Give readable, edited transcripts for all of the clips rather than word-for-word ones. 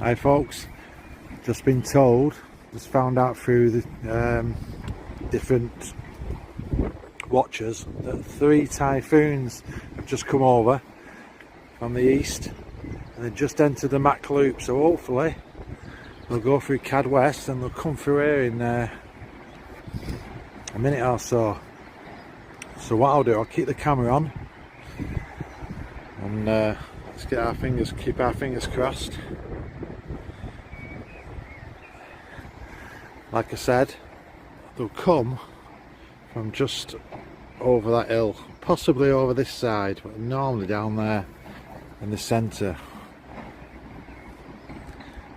Hi folks, just been told, just found out through the different watchers that 3 typhoons have just come over from the east and they just entered the Mach Loop, so hopefully they'll go through Cad West and they'll come through here in a minute or so. So what I'll do, I'll keep the camera on and let's keep our fingers crossed. Like I said, they'll come from just over that hill, possibly over this side, but normally down there in the centre,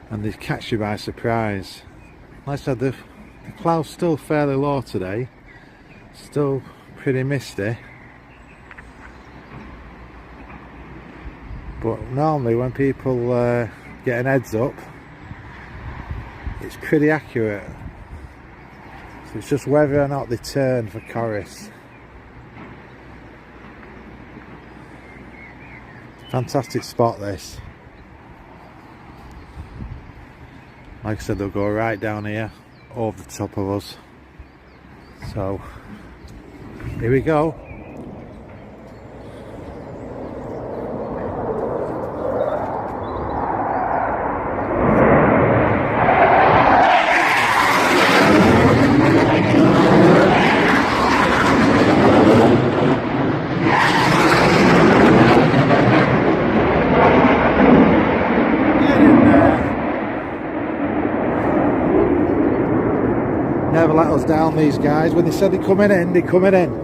and they catch you by surprise. Like I said, the cloud's still fairly low today, still pretty misty, but normally when people get an heads up, it's pretty accurate. So it's just whether or not they turn for Corris. Fantastic spot this. Like I said, they'll go right down here over the top of us. So here we go. Never let us down, these guys. When they said they're coming in, they're coming in.